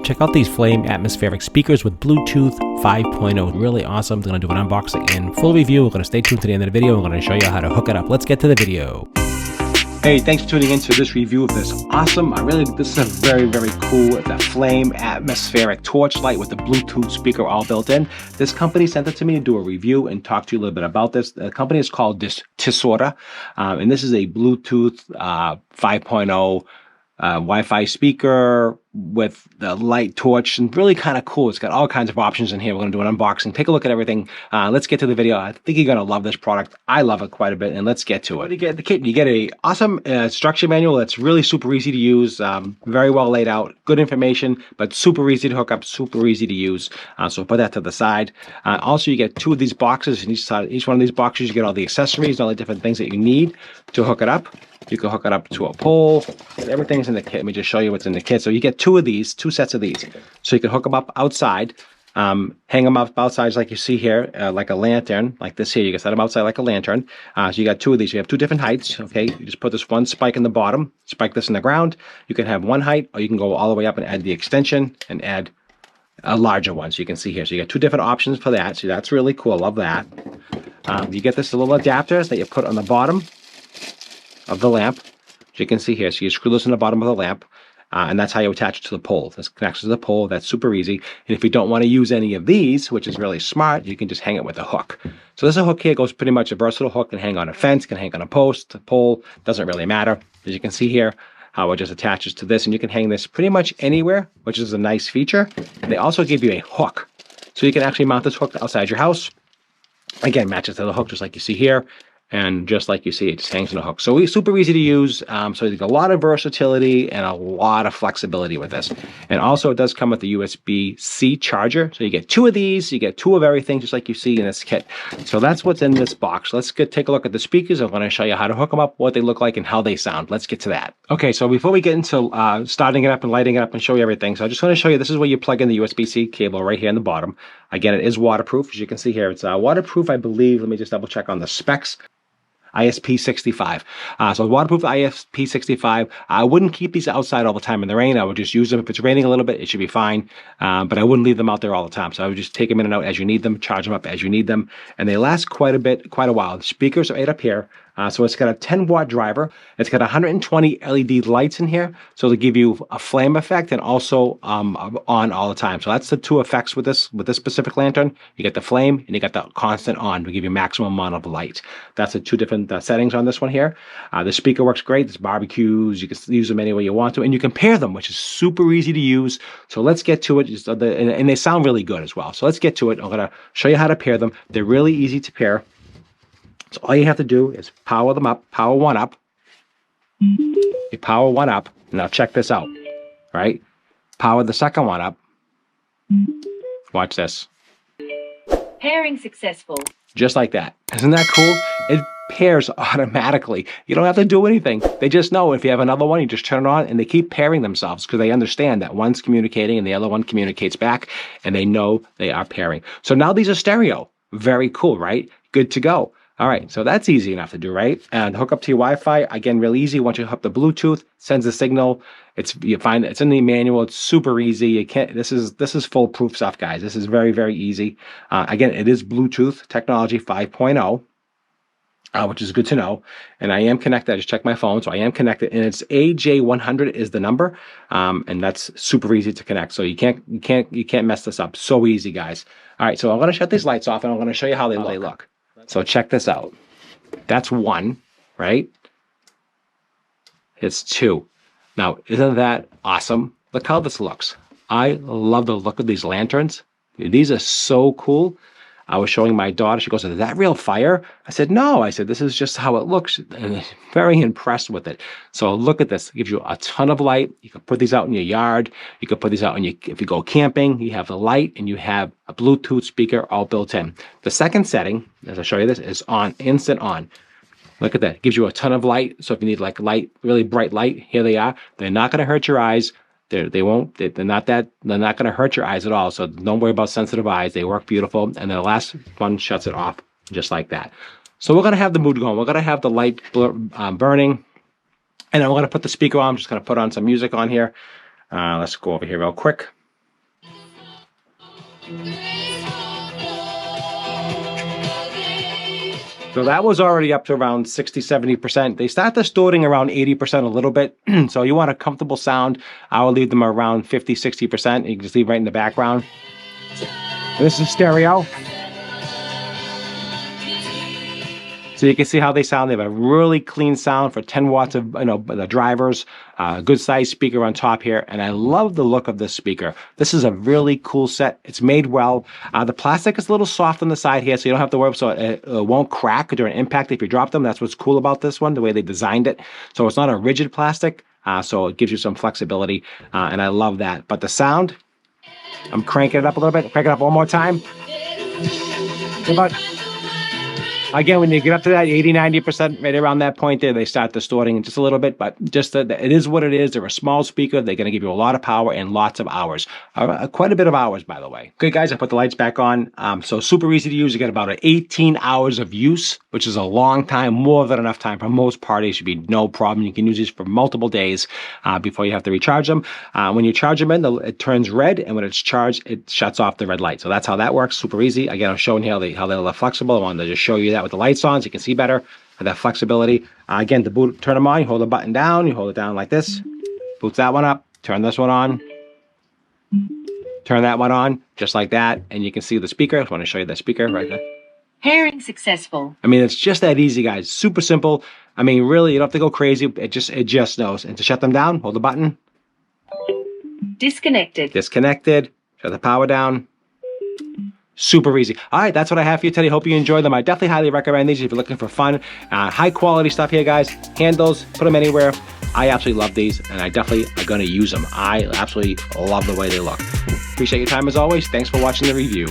Check out these Flame atmospheric speakers with Bluetooth 5.0. Really awesome. We're going to do an unboxing and full review. We're going to stay tuned to the end of the video. We're going to show you how to hook it up. Let's get to the video. Hey, thanks for tuning in to this review of this awesome, this is a very, very cool, it's a Flame atmospheric torch light with the Bluetooth speaker all built in. This company sent it to me to do a review and talk to you a little bit about this. The company is called Tesora, and this is a Bluetooth 5.0 Wi-Fi speaker with the light torch, and really kind of cool. It's got all kinds of options in here. We're going to do an unboxing, take a look at everything. Let's get to the video. I think you're going to love this product. I love it quite a bit, and let's get to it. What do you get? The kit, you get a awesome instruction manual that's really super easy to use, very well laid out, good information, but super easy to hook up, super easy to use. So put that to the side. Also, you get two of these boxes, and each one of these boxes, you get all the accessories, all the different things that you need to hook it up. You can hook it up to a pole, and everything's in the kit. Let me just show you what's in the kit. So you get two sets of these. So you can hook them up outside, hang them up outside like you see here, like a lantern, like this here. You can set them outside like a lantern. So you got two of these. You have two different heights, okay? You just put this one spike in the bottom, spike this in the ground. You can have one height, or you can go all the way up and add the extension and add a larger one. So you can see here. So you got two different options for that. So that's really cool. Love that. You get this little adapters that you put on the bottom of the lamp, as you can see here. So you screw this in the bottom of the lamp, and that's how you attach it to the pole. This connects to the pole. That's super easy. And if you don't want to use any of these, which is really smart, you can just hang it with a hook. So this hook here goes pretty much a versatile hook. Can hang on a fence, can hang on a post, a pole, doesn't really matter. As you can see here, how it just attaches to this, and you can hang this pretty much anywhere, which is a nice feature. And they also give you a hook, so you can actually mount this hook outside your house. Again, matches to the hook just like you see here. And just like you see, it just hangs on a hook. So super easy to use. So there's a lot of versatility and a lot of flexibility with this. And also it does come with the USB-C charger. So you get two of these, you get two of everything, just like you see in this kit. So that's what's in this box. Let's take a look at the speakers. I'm going to show you how to hook them up, what they look like, and how they sound. Let's get to that. Okay, so before we get into starting it up and lighting it up and show you everything, so I just want to show you, this is where you plug in the USB-C cable right here in the bottom. Again, it is waterproof, as you can see here. It's waterproof, I believe. Let me just double check on the specs. ISP65. So waterproof ISP65. I wouldn't keep these outside all the time in the rain. I would just use them. If it's raining a little bit, it should be fine. But I wouldn't leave them out there all the time. So I would just take them in and out as you need them, charge them up as you need them. And they last quite a while. The speakers are right up here. So it's got a 10-watt driver. It's got 120 LED lights in here, so to give you a flame effect and also on all the time. So that's the two effects with this specific lantern. You get the flame and you got the constant on to give you maximum amount of light. That's the two different settings on this one here. The speaker works great. There's barbecues. You can use them any way you want to, and you can pair them, which is super easy to use. So let's get to it. And they sound really good as well. So let's get to it. I'm going to show you how to pair them. They're really easy to pair. So all you have to do is power them up, power one up. You power one up. Now check this out, right? Power the second one up. Watch this. Pairing successful. Just like that. Isn't that cool? It pairs automatically. You don't have to do anything. They just know if you have another one, you just turn it on, and they keep pairing themselves because they understand that one's communicating and the other one communicates back, and they know they are pairing. So now these are stereo. Very cool, right? Good to go. All right, so that's easy enough to do, right? And hook up to your Wi-Fi, again, real easy. Once you hook up the Bluetooth, sends a signal. You find it's in the manual. It's super easy. You can't. This is foolproof stuff, guys. This is very, very easy. Again, it is Bluetooth technology 5.0, which is good to know. And I am connected. I just checked my phone, so I am connected. And it's AJ100 is the number, and that's super easy to connect. So you can't mess this up. So easy, guys. All right, so I'm going to shut these lights off, and I'm going to show you how they look. So check this out. That's one, right? It's two. Now, isn't that awesome? Look how this looks. I love the look of these lanterns. These are so cool. I was showing my daughter. She goes, "Is that real fire?" I said, "No." I said, "This is just how it looks." And very impressed with it. So look at this. It gives you a ton of light. You can put these out in your yard. You can put these out if you go camping. You have the light and you have a Bluetooth speaker all built in. The second setting, as I show you this, is on, instant on. Look at that. It gives you a ton of light. So if you need like light, really bright light, here they are. They're not going to hurt your eyes. They're not going to hurt your eyes at all. So don't worry about sensitive eyes. They work beautiful. And the last one shuts it off just like that. So we're going to have the mood going. We're going to have the light burning. And then we're going to put the speaker on. I'm just going to put on some music on here. Let's go over here real quick. So that was already up to around 60, 70%. They start distorting around 80% a little bit. So you want a comfortable sound. I will leave them around 50, 60%. You can just leave right in the background. This is stereo. So you can see how they sound. They have a really clean sound for 10 watts of, the drivers. Good sized speaker on top here. And I love the look of this speaker. This is a really cool set. It's made well. The plastic is a little soft on the side here, so you don't have to worry, so it won't crack during impact if you drop them. That's what's cool about this one, the way they designed it. So it's not a rigid plastic, so it gives you some flexibility, and I love that. But the sound, I'm cranking it up a little bit. Crank it up one more time. Again, when you get up to that 80, 90%, right around that point there, they start distorting just a little bit, but just it is what it is. They're a small speaker. They're going to give you a lot of power and lots of hours. Quite a bit of hours, by the way. Okay, guys, I put the lights back on. So super easy to use. You get about 18 hours of use, which is a long time, more than enough time for most parties. Should be no problem. You can use these for multiple days before you have to recharge them. When you charge them in, it turns red, and when it's charged, it shuts off the red light. So that's how that works. Super easy. Again, I'm showing you how they're flexible. I wanted to just show you that with the lights on so you can see better, that flexibility. Again, to boot, turn them on, you hold the button down, you hold it down like this, boots that one up, turn this one on, turn that one on, just like that, and you can see the speaker. I want to show you the speaker right there. Pairing successful. I mean, it's just that easy, guys. Super simple. I mean, really, you don't have to go crazy. It just knows. And to shut them down, hold the button. Disconnected. Disconnected. Shut the power down. Super easy. All right, that's what I have for you today. Hope you enjoyed them. I definitely highly recommend these if you're looking for fun. High quality stuff here, guys. Handles, put them anywhere. I absolutely love these, and I definitely are going to use them. I absolutely love the way they look. Appreciate your time as always. Thanks for watching the review.